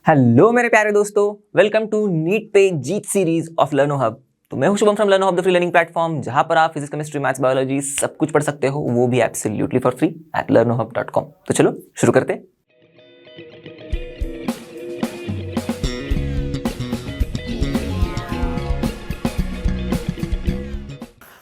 Hello मेरे प्यारे दोस्तों, वेलकम टू नीट पे जीत सीरीज ऑफ लर्नो हब। तो मैं हूं Shubham from लर्नो hub, the free learning platform, जहां पर आप फिजिक्स, केमिस्ट्री, मैथ्स, बायोलॉजी सब कुछ पढ़ सकते हो, वो भी absolutely for free at learnohub.com। तो चलो शुरू करते हैं।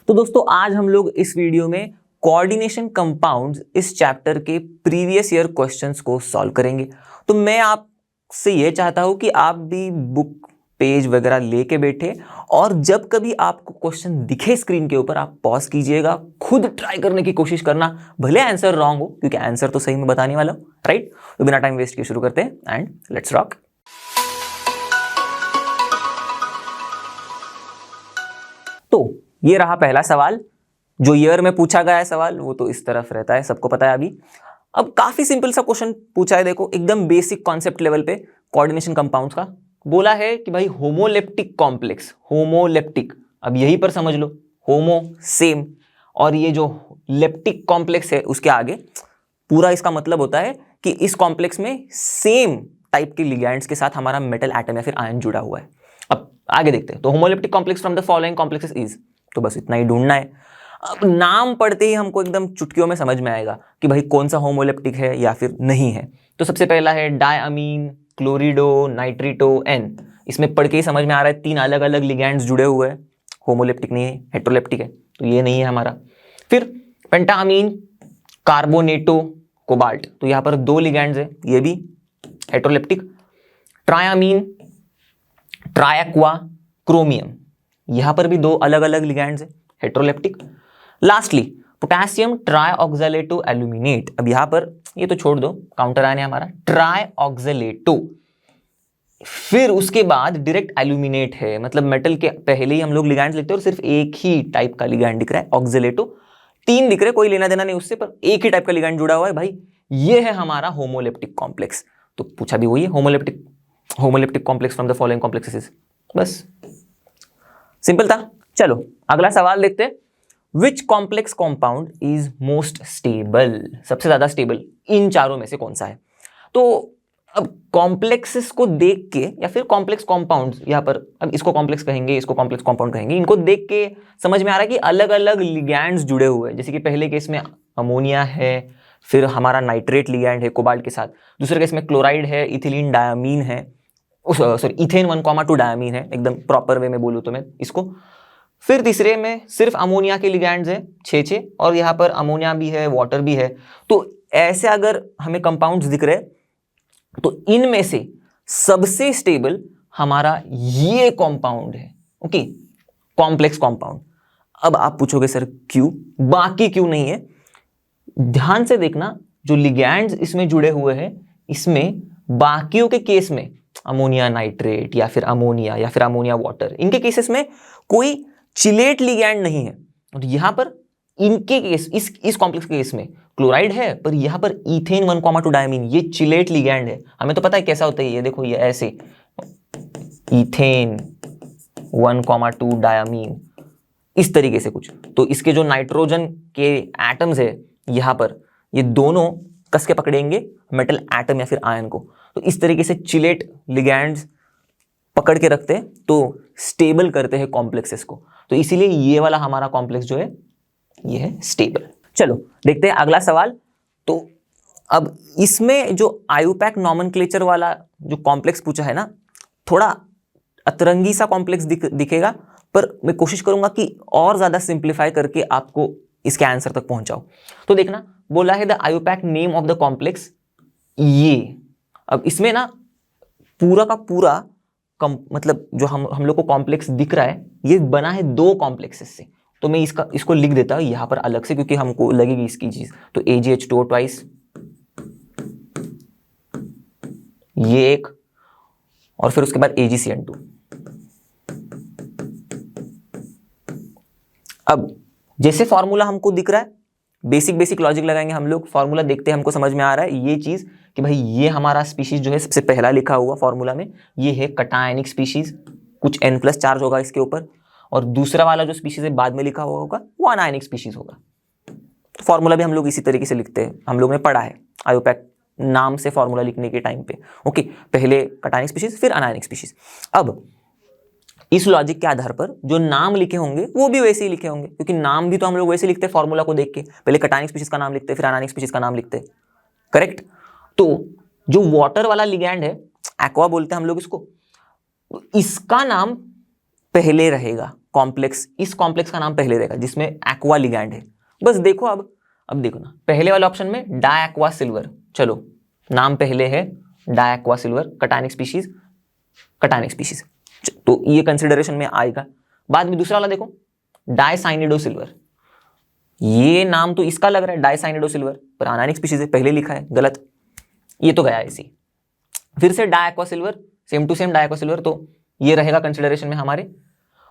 तो दोस्तों, आज हम लोग इस वीडियो में कोऑर्डिनेशन कंपाउंड्स इस चैप्टर के प्रीवियस ईयर क्वेश्चंस को सॉल्व करेंगे। तो मैं आपसे ये चाहता हूं कि आप भी बुक पेज वगैरह लेके बैठे और जब कभी आपको क्वेश्चन दिखे स्क्रीन के ऊपर आप पॉज कीजिएगा, खुद ट्राई करने की कोशिश करना, भले आंसर रॉन्ग हो क्योंकि आंसर तो सही में बताने वाला हूं, राइट। तो बिना टाइम वेस्ट किए शुरू करते हैं एंड लेट्स रॉक। तो ये रहा पहला सवाल। जो ईयर में पूछा गया है सवाल वो तो इस तरफ रहता है, सबको पता है। अभी अब काफी सिंपल सा क्वेश्चन पूछा है, देखो एकदम बेसिक कॉन्सेप्ट लेवल पे कोऑर्डिनेशन कंपाउंड्स का बोला है कि भाई होमोलेप्टिक कॉम्प्लेक्स, होमोलेप्टिक, अब यहीं पर समझ लो, होमो सेम, और ये जो लेप्टिक कॉम्प्लेक्स है उसके आगे पूरा इसका मतलब होता है कि इस कॉम्प्लेक्स में सेम टाइप के लिगैंड्स के साथ हमारा मेटल एटम या फिर आयन जुड़ा हुआ है। अब आगे देखते हैं। तो homoleptic complex from the following complexes is, तो बस इतना ही ढूंढना है। अब नाम पढ़ते ही हमको एकदम चुटकियों में समझ में आएगा कि भाई कौन सा होमोलेप्टिक है या फिर नहीं है। तो सबसे पहला है डायअमीन, क्लोरिडो, नाइट्रिटो, एन। इसमें पढ़ के ही समझ में आ रहा है तीन अलग अलग लिगैंड्स जुड़े हुए हैं, होमोलेप्टिक नहीं है, हेट्रोलेप्टिक है, तो ये नहीं है हमारा। फिर पेंटामीन, कार्बोनेटो, कोबाल्ट, तो यहाँ पर दो लिगैंड्स है, ये भी हेट्रोलेप्टिक। ट्रायामीन, ट्रायक्वा, क्रोमियम, यहां पर भी दो अलग अलग लिगैंड्स है, हेट्रोलेप्टिक। लास्टली पोटेशियम ट्राइऑक्सैलेटो एल्यूमिनेट, अब यहां पर ये तो छोड़ दो, काउंटर आने हमारा ट्राइऑक्सैलेटो, फिर उसके बाद डायरेक्ट एल्यूमिनेट है, मतलब मेटल के पहले ही हम लोग लिगैंड्स लिखते हैं और सिर्फ एक ही टाइप का लिगैंड दिख रहा है, ऑक्सैलेटो। तीन दिख रहे, कोई लेना देना नहीं उससे, पर एक ही टाइप का लिगैंड जुड़ा हुआ है भाई, ये है हमारा होमोलेप्टिक कॉम्प्लेक्स। तो पूछा भी वही है, homoleptic complex from the following complexes, बस सिंपल था। चलो अगला सवाल देखते हैं। Which complex compound is most stable, सबसे ज्यादा स्टेबल इन चारों में से कौन सा है। तो अब कॉम्प्लेक्सेस को देख के या फिर कॉम्प्लेक्स कॉम्पाउंड्स, यहां पर अब इसको कॉम्प्लेक्स कहेंगे, इसको कॉम्प्लेक्स कॉम्पाउंड कहेंगे, इनको देख के समझ में आ रहा है कि अलग अलग लिगैंड्स जुड़े हुए हैं। जैसे कि पहले केस में अमोनिया है, फिर हमारा नाइट्रेट लिगैंड है कोबाल्ट के साथ, दूसरे केस में क्लोराइड है, इथिलीन डायमीन है, सॉरी इथेन 1,2 डायमीन है, एकदम प्रॉपर वे में बोलूं तो मैं इसको। फिर तीसरे में सिर्फ अमोनिया के लिगैंड्स है 6, और यहाँ पर अमोनिया भी है, वाटर भी है। तो ऐसे अगर हमें कंपाउंड्स दिख रहे तो इनमें से सबसे स्टेबल हमारा ये कंपाउंड है, ओके, कॉम्प्लेक्स कंपाउंड। अब आप पूछोगे सर क्यों, बाकी क्यों नहीं है। ध्यान से देखना, जो लिगैंड्स इसमें जुड़े हुए हैं, इसमें बाकियों के केस में अमोनिया नाइट्रेट या फिर अमोनिया वाटर, इनके केसेस में कोई चिलेट लिगैंड नहीं है। और यहां पर इनके केस, इस कॉम्प्लेक्स के केस में क्लोराइड है, पर यहां पर इथेन 1,2 डायमीन, ये चिलेट लिगैंड है। हमें तो पता है कैसा होता है ये, देखो ये ऐसे इथेन 1,2 डायमीन, इस तरीके से कुछ। तो इसके जो नाइट्रोजन के एटम्स है यहां पर, ये दोनों कस के पकड़ेंगे मेटल एटम या फिर आयन को, तो इस तरीके से चिलेट लिगैंड्स पकड़ के रखते हैं, तो स्टेबल करते हैं कॉम्प्लेक्सेस को। तो इसीलिए ये वाला हमारा कॉम्प्लेक्स जो है ये है स्टेबल। चलो देखते हैं अगला सवाल। तो अब इसमें जो आयुपैक नॉमेनक्लेचर वाला जो कॉम्प्लेक्स पूछा है ना, थोड़ा अतरंगी सा कॉम्प्लेक्स दिखेगा, पर मैं कोशिश करूंगा कि और ज्यादा सिंप्लीफाई करके आपको इसके आंसर तक पहुंचाओ। तो देखना, बोला है the IUPAC name of the complex ये। अब इसमें ना पूरा का पूरा मतलब जो हम लोग को कॉम्प्लेक्स दिख रहा है, ये बना है दो कॉम्प्लेक्सेस से। तो मैं इसको लिख देता हूं यहां पर अलग से, क्योंकि हमको लगेगी इसकी चीज। तो AgH2O ट्वाइस, ये एक, और फिर उसके बाद AgCN2। अब जैसे फॉर्मूला हमको दिख रहा है, बेसिक लॉजिक लगाएंगे हम लोग, फॉर्मूला देखते हैं, हमको समझ में आ रहा है ये चीज कि भाई ये हमारा स्पीशीज जो है सबसे पहला लिखा हुआ फॉर्मूला में, ये है कटायनिक स्पीशीज, कुछ N+ चार्ज होगा इसके ऊपर, और दूसरा वाला जो स्पीशीज है बाद में लिखा हुआ होगा वो अनायनिक स्पीशीज होगा। फॉर्मूला भी हम लोग इसी तरीके से लिखते हैं, हम लोग ने पढ़ा है आयुपैक नाम से फॉर्मूला लिखने के टाइम पे। ओके, पहले कटायनिक स्पीशीज फिर अनायनिक स्पीशीज। अब इस लॉजिक के आधार पर जो नाम लिखे होंगे वो भी वैसे ही लिखे होंगे, क्योंकि नाम भी तो हम लोग वैसे लिखते हैं फॉर्मूला को देख के, पहले कटायनिक स्पीशीज का नाम लिखते फिर अनायनिक स्पीशीज का नाम लिखते, करेक्ट। तो जो वाटर वाला लिगैंड है, एक्वा बोलते हैं हम लोग इसको, इसका नाम पहले रहेगा, कॉम्प्लेक्स, इस कॉम्प्लेक्स का नाम पहले रहेगा जिसमें एक्वा लिगैंड है। बस देखो अब देखो ना, पहले वाले ऑप्शन में डायक्वा सिल्वर, चलो नाम पहले है diaqua silver, cationic species, cationic species, तो ये कंसिडरेशन में आएगा। बाद में दूसरा वाला देखो, डायसाइनिडो सिल्वर, ये नाम तो इसका लग रहा है डायसाइनिडो सिल्वर, पर अनायनिक स्पीशीज है, पहले लिखा है, गलत, ये तो गया ऐसे। फिर से diaqua silver, same to same diaqua silver, तो ये रहेगा कंसिडरेशन में हमारे।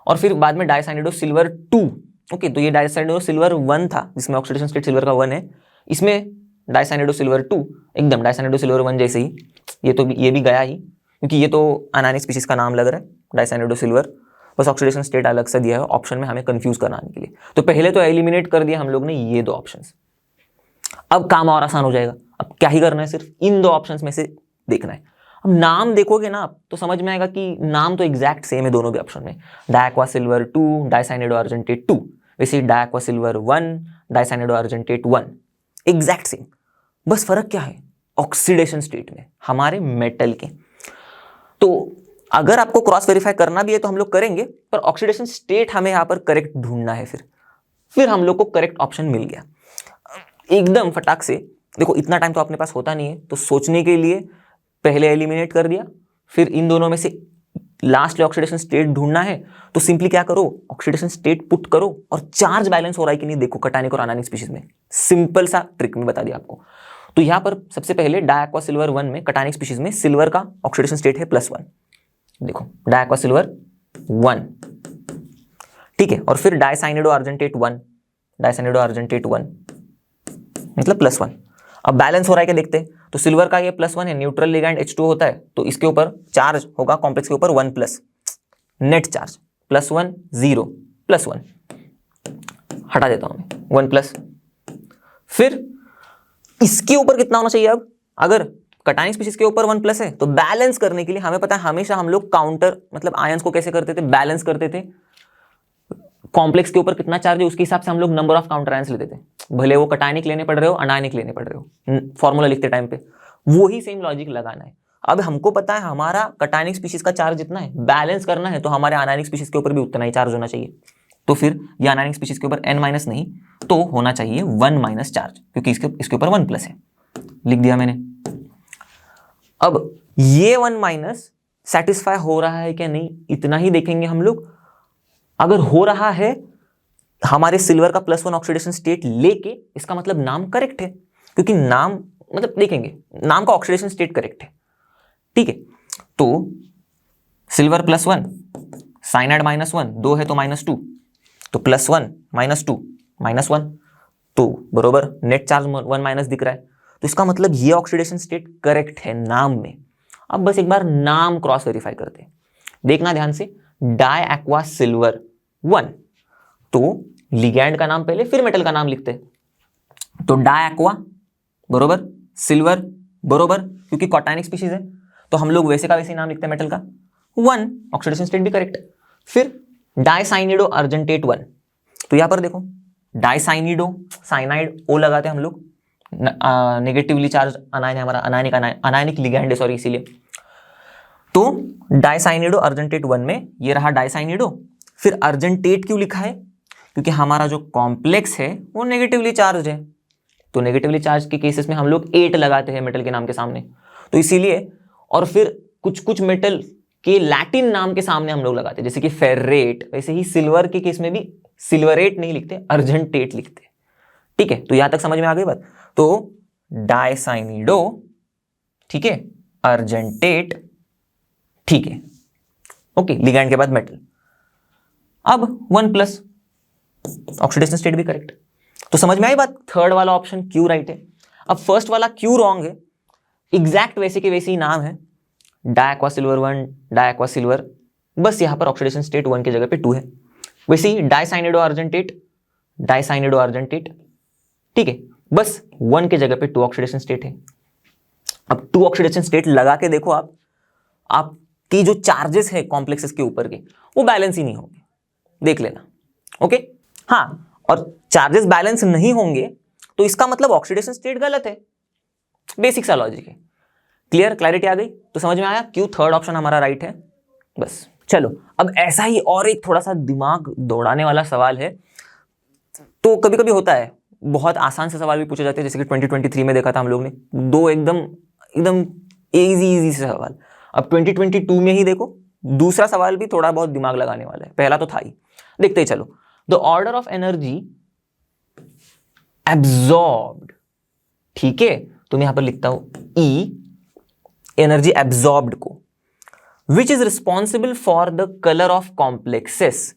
और फिर बाद में डायसाइनिडो सिल्वर 2, ओके, तो ये डायसाइनिडो सिल्वर 1 था जिसमें ऑक्सीडेशन स्टेट सिल्वर का 1 है, इसमें डायसाइनिडो सिल्वर 2, एकदम डायसाइनिडो सिल्वर 1 जैसे ही, ये भी गया ही, क्योंकि ये तो अनायनिक स्पीशीज का नाम लग रहा है डायसाइनिडो सिल्वर, बस ऑक्सीडेशन स्टेट अलग से दिया है ऑप्शन में हमें कंफ्यूज कराने के लिए। तो पहले तो एलिमिनेट कर दिया हम लोग ने ये 2 ऑप्शंस। अब काम और आसान हो जाएगा, अब क्या ही करना है, सिर्फ इन 2 ऑप्शंस में से देखना है। अब नाम देखोगे ना आप तो समझ में आएगा कि नाम तो एग्जैक्ट सेम है दोनों भी ऑप्शन में, डायक्वा सिल्वर 2, डायसाइनिडो अर्जेंटेट 2, वैसे डायक्वा सिल्वर 1, डायसाइनिडो अर्जेंटेट 1, एग्जैक्ट सेम। बस फर्क क्या है, ऑक्सीडेशन स्टेट में हमारे मेटल के। तो अगर आपको क्रॉस वेरीफाई करना भी है तो हम लोग करेंगे, पर ऑक्सीडेशन स्टेट हमें यहां पर करेक्ट ढूंढना है। फिर हम लोग को करेक्ट ऑप्शन मिल गया एकदम फटाक से। देखो इतना टाइम तो अपने पास होता नहीं है, तो सोचने के लिए पहले एलिमिनेट कर दिया, फिर इन दोनों में से लास्ट ऑक्सीडेशन स्टेट ढूंढना है, तो सिंपली क्या करो, ऑक्सीडेशन स्टेट पुट करो और चार्ज बैलेंस हो रहा है कि नहीं देखो कटायनिक और अनायनिक स्पीशीज में। सिंपल सा ट्रिक में बता दिया आपको। तो यहां पर सबसे पहले डायक्वा सिल्वर 1 में, कटायनिक स्पीशीज में सिल्वर का ऑक्सीडेशन स्टेट है +1, देखो डायक्वा सिल्वर 1, ठीक है। और फिर डायसाइनिडो अर्जेंटेट 1, डायसाइनिडो अर्जेंटेट 1 मतलब +1। अब बैलेंस हो रहा है क्या देखते हैं, तो सिल्वर का ये +1 है, न्यूट्रल लिगैंड H2 होता है, तो इसके ऊपर चार्ज होगा कॉम्प्लेक्स के ऊपर 1+, नेट चार्ज +1 0 +1, हटा देता हूं मैं 1+। फिर इसके ऊपर कितना होना चाहिए, अब अगर कटायनिक स्पीशीज के ऊपर 1+ है तो बैलेंस करने के लिए हमें पता है हमेशा हम लोग काउंटर मतलब आयंस को कैसे करते थे, बैलेंस करते थे। कॉम्प्लेक्स के ऊपर कितना चार्ज है उसके हिसाब से हम लोग नंबर ऑफ काउंटर आयंस लेते थे, भले वो कटायनिक लेने पड़ रहे हो अनायनिक लेने पड़ रहे हो, फॉर्मूला लिखते टाइम पे वही सेम लॉजिक लगाना है। अब हमको पता है हमारा कटायनिक स्पीशीज का चार्ज जितना है, बैलेंस करना है तो हमारे अनायनिक स्पीशीज के ऊपर भी उतना ही चार्ज होना चाहिए। तो फिर ये अनायनिक स्पीशीज के ऊपर n- नहीं तो होना चाहिए 1- चार्ज, क्योंकि इसके ऊपर 1+ है, लिख दिया मैंने। अब ये 1- सेटिस्फाई हो रहा है क्या नहीं, इतना ही देखेंगे हम लोग। अगर हो रहा है हमारे सिल्वर का +1 ऑक्सीडेशन स्टेट लेके, इसका मतलब नाम करेक्ट है, क्योंकि नाम मतलब देखेंगे नाम का ऑक्सीडेशन स्टेट करेक्ट है, ठीक है। तो सिल्वर +1, साइनाइड -1, 2 है तो -2, तो +1 -2 -1, तो बरोबर नेट चार्ज 1- दिख रहा है, तो इसका मतलब ये ऑक्सीडेशन स्टेट करेक्ट है नाम में। अब बस एक बार नाम क्रॉस वेरीफाई करते हैं, देखना ध्यान से, डायक्वा सिल्वर 1, तो लिगैंड का नाम पहले फिर मेटल का नाम लिखते हैं, तो डायक्वा बरोबर सिल्वर बरोबर, क्योंकि कटायनिक स्पीशीज है तो हम लोग वैसे का वैसे नाम लिखते हैं मेटल का, 1 ऑक्सीडेशन स्टेट भी करेक्ट। फिर डायसाइनिडो अर्जेंटेट 1, तो यहां पर देखो डायसाइनिडो, साइनाइड ओ लगाते हैं हम लोग, नेगेटिवली चार्ज अनायन है हमारा, अनायनिक लिगैंड है, सॉरी, इसीलिए। तो डायसाइनिडो अर्जेंटेट 1 में ये रहा डायसाइनिडो, फिर अर्जेंटेट क्यों लिखा है, क्योंकि हमारा जो कॉम्प्लेक्स है वो नेगेटिवली चार्ज है, तो नेगेटिवली चार्ज के केसेस में हम लोग 8 लगाते हैं मेटल के नाम के सामने, तो इसीलिए। और फिर कुछ मेटल के लैटिन नाम के सामने हम लोग लगाते हैं, जैसे कि फेरेट, वैसे ही सिल्वर के केस में भी सिल्वरेट नहीं लिखते, अर्जेंटेट लिखते, ठीक है। तो यहां तक समझ में आ गई बात। तो डायसाइनिडो, ठीक है, अर्जेंटेट, ठीक है, ओके, लिगैंड के बाद मेटल। अब 1+, ऑक्सीडेशन स्टेट भी करेक्ट, तो समझ में आई बात, थर्ड वाला ऑप्शन क्यू राइट है। अब फर्स्ट वाला क्यू रॉन्ग है, एग्जैक्ट वैसे के वैसे ही नाम है, डायक्वा सिल्वर 1, डायक्वा सिल्वर, बस यहां पर ऑक्सीडेशन स्टेट 1 की जगह पे 2 है। वैसे ही डायसाइनिडो अर्जेंटेट, डायसाइनिडो अर्जेंटेट, ठीक है, बस 1 की जगह पे 2 ऑक्सीडेशन स्टेट है। अब टू ऑक्सीडेशन स्टेट लगा के देखो आपकी जो चार्जेस है कॉम्प्लेक्सेस के ऊपर के वो बैलेंस ही नहीं होंगे, देख लेना। ओके, हाँ, और चार्जेस बैलेंस नहीं होंगे तो इसका मतलब ऑक्सीडेशन स्टेट गलत है। बेसिक सा लॉजिक है। क्लियर, क्लैरिटी आ गई? तो समझ में आया क्यों थर्ड ऑप्शन हमारा राइट है। बस चलो, अब ऐसा ही और एक थोड़ा सा दिमाग दौड़ाने वाला सवाल है। तो कभी कभी होता है बहुत आसान से सवाल भी पूछे जाते हैं, जैसे कि 2023 में देखा था हम लोग ने, दो एकदम एकदम इजी से सवाल। अब 2022 में ही देखो दूसरा सवाल भी थोड़ा बहुत दिमाग लगाने वाला है, पहला तो था ही। देखते ही चलो। The order of energy absorbed, ठीक है, तो मैं यहां पर लिखता हूं ई, एनर्जी एब्जॉर्ब्ड को, which is responsible for the colour of complexes.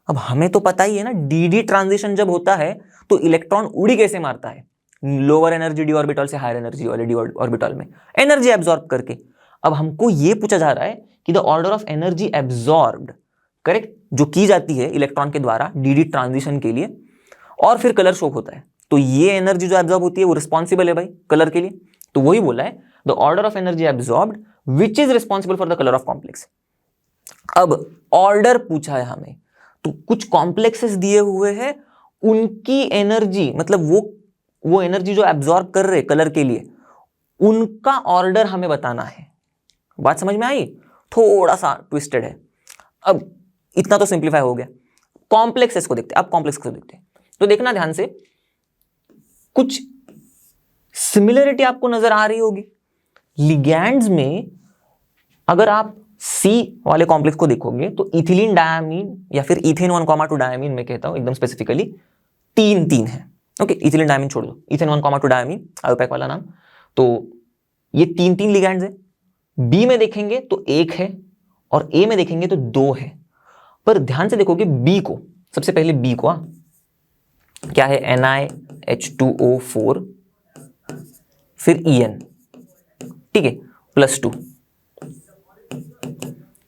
अब हमें तो पता ही है ना, डी ट्रांजिशन जब होता है तो इलेक्ट्रॉन उड़ी कैसे मारता है, लोअर एनर्जी डी ऑर्बिटल से हायर एनर्जी वाले डी ऑर्बिटल में एनर्जी एब्जॉर्ब करके। अब हमको यह पूछा जा रहा है कि the order of energy absorbed, correct, जो की जाती है इलेक्ट्रॉन के द्वारा डी ट्रांजिशन के लिए, और फिर कलर शो होता है, तो ये एनर्जी जो एब्जॉर्ब होती है वो रिस्पॉन्सिबल है भाई कलर के लिए। तो वही बोला है, the order of energy absorbed which is responsible for the colour of complex. अब ऑर्डर पूछा है हमें, तो कुछ कॉम्प्लेक्सेस दिए हुए हैं, उनकी एनर्जी, मतलब वो एनर्जी जो एब्जॉर्ब कर रहे कलर के लिए, उनका ऑर्डर हमें बताना है। बात समझ में आई? थोड़ा सा ट्विस्टेड है। अब इतना तो सिंप्लीफाई हो गया। कॉम्प्लेक्सेस को देखते हैं, अब कॉम्प्लेक्स को देखते हैं। तो देखना ध्यान से, कुछ सिमिलरिटी आपको नजर आ रही होगी लिगैंड्स में। अगर आप सी वाले कॉम्प्लेक्स को देखोगे तो इथिलीन डायमीन या फिर इथेन 1,2 डायमीन में कहता हूं एकदम स्पेसिफिकली, तीन है। ओके, इथिलीन डायमीन छोड़ दो, इथेन 1,2 डायमीन आयोपैक वाला नाम। तो ये तीन लिगैंड्स है। बी में देखेंगे तो एक है और ए में देखेंगे तो दो है। पर ध्यान से देखोगे बी को, सबसे पहले बी को, क्या है, NiH2O4 फिर En, ठीक है, +2।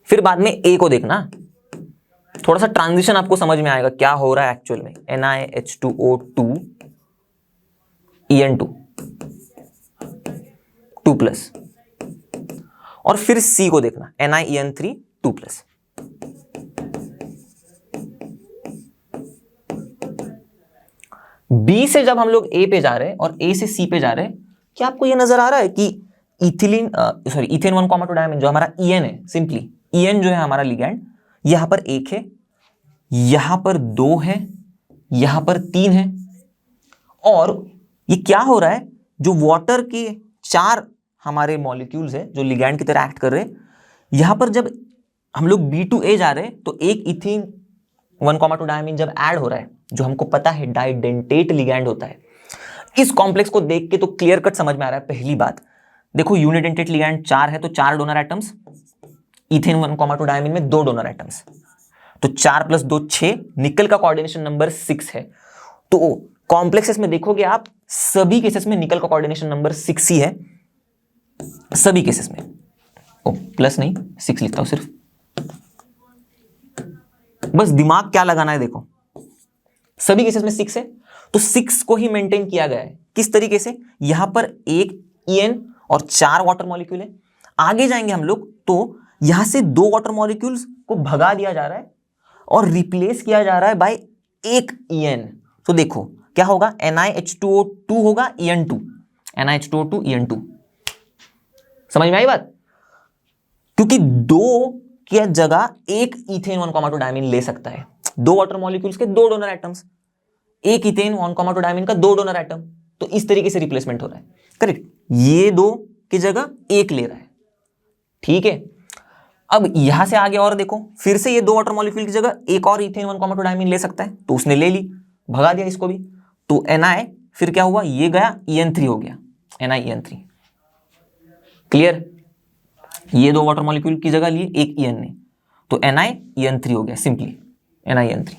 फिर बाद में ए को देखना, थोड़ा सा ट्रांजिशन आपको समझ में आएगा क्या हो रहा है एक्चुअल में। NiH2O2 En2 2+, और फिर सी को देखना, NiEN3 2+। बी से जब हम लोग ए पे जा रहे हैं और ए से सी पे जा रहे हैं, क्या आपको ये नजर आ रहा है कि इथिलीन इथेन 1,2 डायमीन जो हमारा En है, सिंपली En जो है हमारा लिगैंड, यहां पर एक है, यहां पर दो है, यहां पर तीन है। और ये क्या हो रहा है, जो वाटर के 4 हमारे मॉलिक्यूल्स है जो लिगैंड की तरह एक्ट कर रहे हैं, यहां पर जब हम लोग B to A जा रहे हैं तो एक इथेन 1,2 डायमीन जब ऐड हो रहा है, जो हमको पता है डाइडेंटेट लिगैंड होता है। इस कॉम्प्लेक्स को देख के तो क्लियर कट समझ में आ रहा है। पहली बात देखो, यूनिडेंटेट लिगैंड 4 है तो 4 डोनर एटम्स, इथेन 1,2 डायमीन में 2 डोनर एटम्स, तो 4 + 2 6, निकल का कोऑर्डिनेशन नंबर 6 है। तो कॉम्प्लेक्सेस में देखोगे आप, सभी केसेस में निकल का कोऑर्डिनेशन नंबर 6 ही है, सभी केसेस में। प्लस नहीं, 6 लिखता हूं सिर्फ, बस दिमाग क्या लगाना है देखो, सभी केसेस में 6 है, तो 6 को ही मेंटेन किया गया है। किस तरीके से, यहां पर एक En और 4 वाटर मॉलिक्यूल है। आगे जाएंगे हम लोग तो यहां से 2 वाटर मॉलिक्यूल्स को भगा दिया जा रहा है और रिप्लेस किया जा रहा है बाय एक En। तो देखो क्या होगा, NiH2O2 होगा En2, NiH2O2 En2। समझ में आई बात? क्योंकि 2 की जगह एक इथेन 1,2 डायमीन ले सकता है, 2 वाटर मॉलिक्यूल्स के 2 डोनर एटम्स, एक इथेन 1,2 डायमीन का 2 डोनर एटम, तो इस तरीके से रिप्लेसमेंट हो रहा है। करेक्ट, ये 2 की जगह एक ले रहा है, ठीक है। अब यहां से आगे और देखो, फिर से ये 2 वाटर मॉलिक्यूल की जगह एक और इथेन 1,2 डायमीन ले सकता है, तो उसने ले ली, भगा दिया इसको भी, तो Na फिर क्या हुआ, ये गया En3 हो गया, NiEN3। क्लियर, ये 2 वाटर मॉलिक्यूल की जगह लिए एक En ने, तो NiEN3 हो गया, सिंपली NiEN3।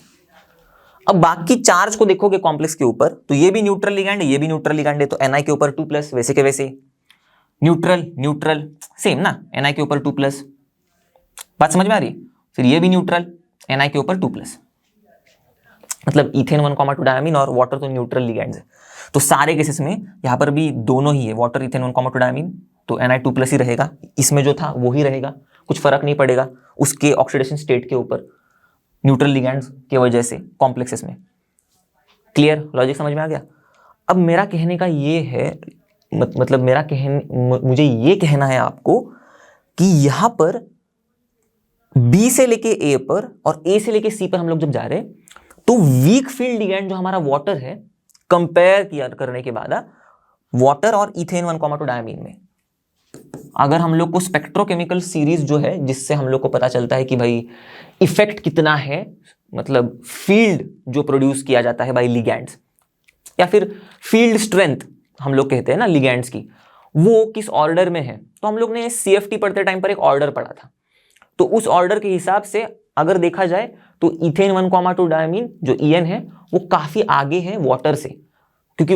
अब बाकी चार्ज को देखोगे कॉम्प्लेक्स के ऊपर, तो ये भी न्यूट्रल लिगैंड है, ये भी न्यूट्रल लिगैंड है, तो Na के ऊपर 2+, वैसे के वैसे न्यूट्रल न्यूट्रल सेम ना, Na के ऊपर 2+, बात समझ में आ रही है। फिर ये भी न्यूट्रल, Na के ऊपर 2+, मतलब इथेन 1,2 डायमीन और वाटर तो न्यूट्रल लिगैंड्स है। तो सारे केसेस में यहां पर भी दोनों ही है, वाटर इथेन 1,2 डायमीन तो Na2+ ही रहेगा, इसमें जो था वो ही रहेगा, कुछ फर्क नहीं पड़ेगा उसके ऑक्सीडेशन स्टेट के ऊपर न्यूट्रल लिगैंड्स की वजह से कॉम्प्लेक्सेस में। क्लियर, लॉजिक समझ में आ गया। अब मेरा कहने का ये है, मतलब मुझे ये कहना है आपको कि यहां पर बी से लेके ए पर और ए से लेके सी पर हम लोग जब जा रहे हैं तो वीक फील्ड लिगैंड जो हमारा वाटर है, कंपेयर किया करने के बाद वाटर और इथेन 1,2 डायमीन में अगर हम लोग को स्पेक्ट्रोकेमिकल सीरीज जो है जिससे हम लोग को पता चलता है कि भाई इफेक्ट कितना है, मतलब फील्ड जो प्रोड्यूस किया जाता है बाय लिगैंड्स, या फिर फील्ड स्ट्रेंथ हम लोग कहते हैं ना लिगैंड्स की, वो किस ऑर्डर में है। तो हम लोग ने CFT पढ़ते टाइम पर एक ऑर्डर पढ़ा था, तो उस ऑर्डर के हिसाब से अगर देखा जाए तो इथेन 1,2 डायमीन जो EN है वो काफी आगे है वाटर से, क्योंकि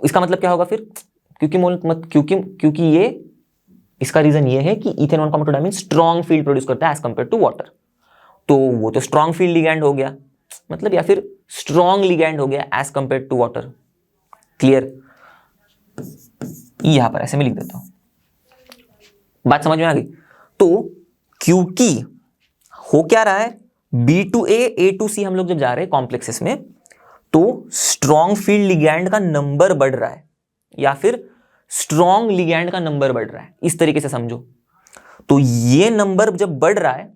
इसका मतलब क्या होगा फिर, क्योंकि ये इसका रीजन ये है कि ethane 1,2 diamine strong field produce करता है एज कंपेयर टू वाटर, तो वो तो स्ट्रॉन्ग फील्ड लिगैंड हो गया, मतलब या फिर स्ट्रॉन्ग लिगैंड हो गया as compare to water. Clear, यहां पर ऐसे मैं लिख देता हूं, बात समझ में आ गई। तो क्योंकि हो क्या रहा है, B2A A2C हम लोग जब जा रहे हैं कॉम्प्लेक्सेस में तो स्ट्रॉन्ग फील्ड लिगैंड का नंबर बढ़ रहा है या फिर स्ट्रॉन्ग लिगैंड का नंबर बढ़ रहा है, इस तरीके से समझो। तो ये नंबर जब बढ़ रहा है